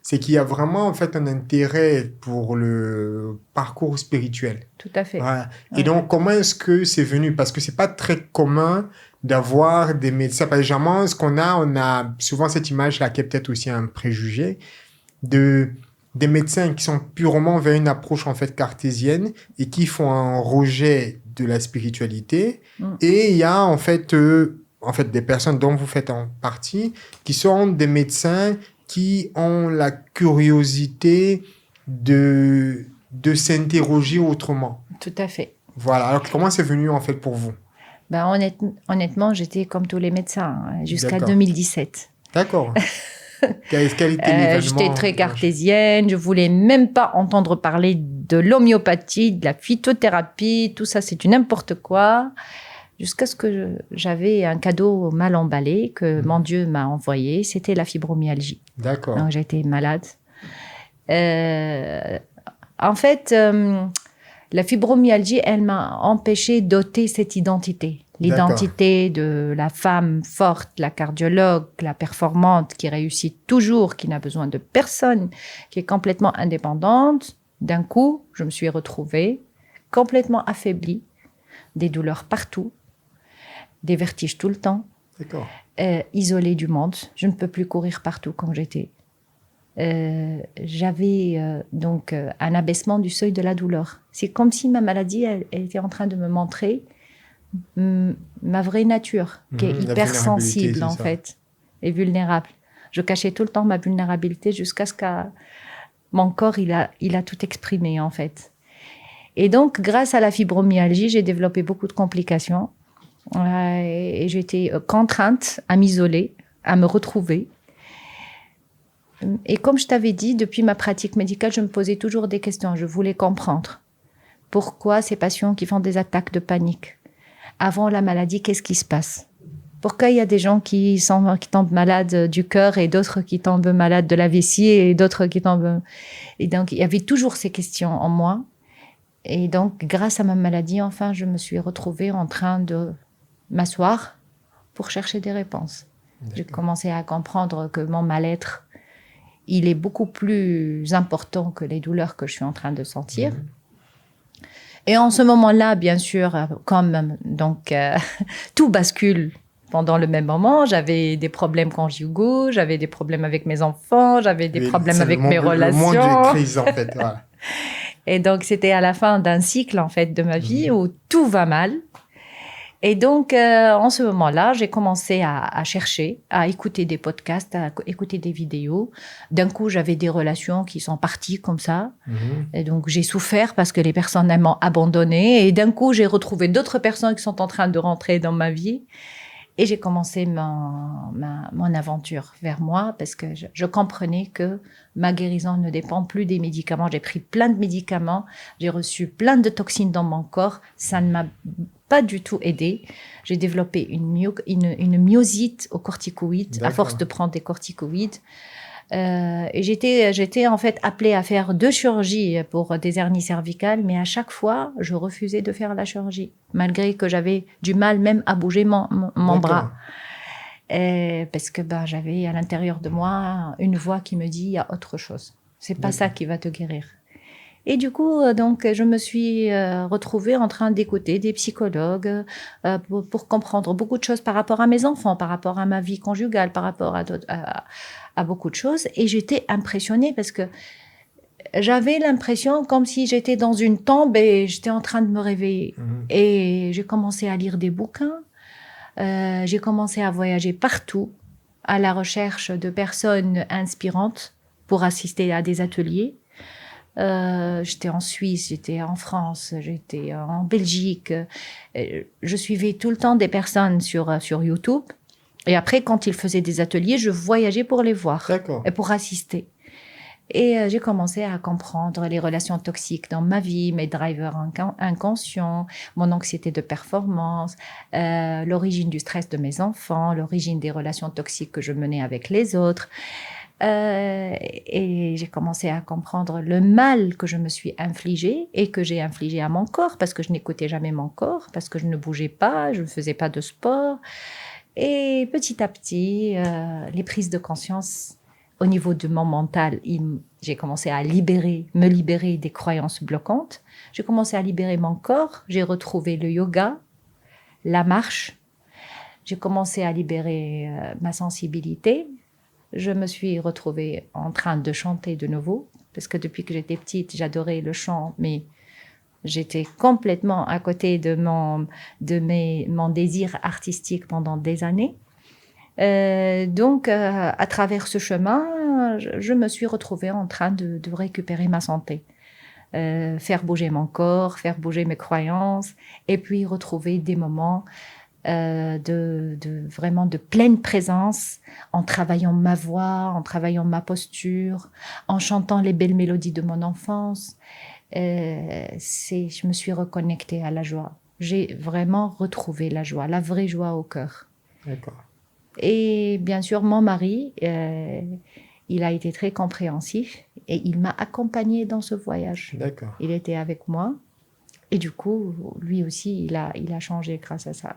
c'est qu'il y a vraiment en fait un intérêt pour le parcours spirituel. Tout à fait. Voilà. Et Ouais. donc, comment est-ce que c'est venu? Parce que c'est pas très commun d'avoir des médecins. Par exemple, ce qu'on a, on a souvent cette image-là qui est peut-être aussi un préjugé de des médecins qui sont purement vers une approche en fait cartésienne et qui font un rejet de la spiritualité. Mm. Et il y a en fait des personnes dont vous faites en partie qui sont des médecins qui ont la curiosité de s'interroger autrement. Tout à fait. Voilà. Alors, comment c'est venu en fait pour vous? Ben, honnêtement, j'étais comme tous les médecins jusqu'à D'accord. 2017. D'accord. Quel était l'événement? J'étais très cartésienne, je voulais même pas entendre parler de l'homéopathie, de la phytothérapie, tout ça, c'est du n'importe quoi. Jusqu'à ce que j'avais un cadeau mal emballé que mon Dieu m'a envoyé, c'était la fibromyalgie. D'accord. Donc j'ai été malade. En fait, la fibromyalgie, elle m'a empêché d'ôter cette identité. L'identité de la femme forte, la cardiologue, la performante, qui réussit toujours, qui n'a besoin de personne, qui est complètement indépendante. D'un coup, je me suis retrouvée complètement affaiblie, des douleurs partout, des vertiges tout le temps, D'accord. isolée du monde. Je ne peux plus courir partout comme j'étais. J'avais donc un abaissement du seuil de la douleur. C'est comme si ma maladie, elle était en train de me montrer ma vraie nature, qui est hyper sensible en fait, et vulnérable. Je cachais tout le temps ma vulnérabilité jusqu'à ce que mon corps, il a tout exprimé en fait. Et donc, grâce à la fibromyalgie, j'ai développé beaucoup de complications et j'étais contrainte à m'isoler, à me retrouver. Et comme je t'avais dit, depuis ma pratique médicale, je me posais toujours des questions. Je voulais comprendre pourquoi ces patients qui font des attaques de panique avant la maladie, qu'est-ce qui se passe? Pourquoi il y a des gens qui tombent malades du cœur et d'autres qui tombent malades de la vessie et d'autres qui tombent... Et donc, il y avait toujours ces questions en moi. Et donc, grâce à ma maladie, enfin, je me suis retrouvée en train de m'asseoir pour chercher des réponses. J'ai commencé à comprendre que mon mal-être, il est beaucoup plus important que les douleurs que je suis en train de sentir. Et en ce moment-là, bien sûr, comme donc tout bascule pendant le même moment, j'avais des problèmes conjugaux, j'avais des problèmes avec mes enfants, j'avais des problèmes avec mes relations. Le monde de crise, en fait. Voilà. Et donc, c'était à la fin d'un cycle, en fait, de ma vie où tout va mal. Et donc, en ce moment-là, j'ai commencé à chercher, à écouter des podcasts, à écouter des vidéos. D'un coup, j'avais des relations qui sont parties comme ça. Et donc, j'ai souffert parce que les personnes m'ont abandonnée. Et d'un coup, j'ai retrouvé d'autres personnes qui sont en train de rentrer dans ma vie. Et j'ai commencé mon aventure vers moi parce que je comprenais que ma guérison ne dépend plus des médicaments. J'ai pris plein de médicaments, j'ai reçu plein de toxines dans mon corps. Ça ne m'a pas du tout aidé. J'ai développé une myosite aux corticoïdes à force de prendre des corticoïdes. Et j'étais en fait appelée à faire 2 chirurgies pour des hernies cervicales, mais à chaque fois, je refusais de faire la chirurgie, malgré que j'avais du mal même à bouger mon bras. Parce que j'avais à l'intérieur de moi une voix qui me dit il y a autre chose. C'est pas ça qui va te guérir. Et du coup, donc, je me suis retrouvée en train d'écouter des psychologues pour comprendre beaucoup de choses par rapport à mes enfants, par rapport à ma vie conjugale, par rapport à beaucoup de choses. Et j'étais impressionnée parce que j'avais l'impression comme si j'étais dans une tombe et j'étais en train de me réveiller. Et j'ai commencé à lire des bouquins. J'ai commencé à voyager partout à la recherche de personnes inspirantes pour assister à des ateliers. J'étais en Suisse, j'étais en France, j'étais en Belgique. Je suivais tout le temps des personnes sur YouTube. Et après, quand ils faisaient des ateliers, je voyageais pour les voir et pour assister. Et j'ai commencé à comprendre les relations toxiques dans ma vie, mes drivers inconscients, mon anxiété de performance, l'origine du stress de mes enfants, l'origine des relations toxiques que je menais avec les autres. Et j'ai commencé à comprendre le mal que je me suis infligé et que j'ai infligé à mon corps parce que je n'écoutais jamais mon corps, parce que je ne bougeais pas, je ne faisais pas de sport. Et petit à petit, les prises de conscience au niveau de mon mental, j'ai commencé à me libérer des croyances bloquantes. J'ai commencé à libérer mon corps. J'ai retrouvé le yoga, la marche. J'ai commencé à libérer ma sensibilité. Je me suis retrouvée en train de chanter de nouveau, parce que depuis que j'étais petite, j'adorais le chant, mais j'étais complètement à côté de mon désir artistique pendant des années. Donc, à travers ce chemin, je me suis retrouvée en train de récupérer ma santé. Faire bouger mon corps, faire bouger mes croyances, et puis retrouver des moments vraiment de pleine présence, en travaillant ma voix, en travaillant ma posture, en chantant les belles mélodies de mon enfance. Je me suis reconnectée à la joie. J'ai vraiment retrouvé la joie, la vraie joie au cœur. D'accord. Et bien sûr, mon mari, il a été très compréhensif et il m'a accompagnée dans ce voyage. D'accord. Il était avec moi et du coup, lui aussi, il a changé grâce à ça.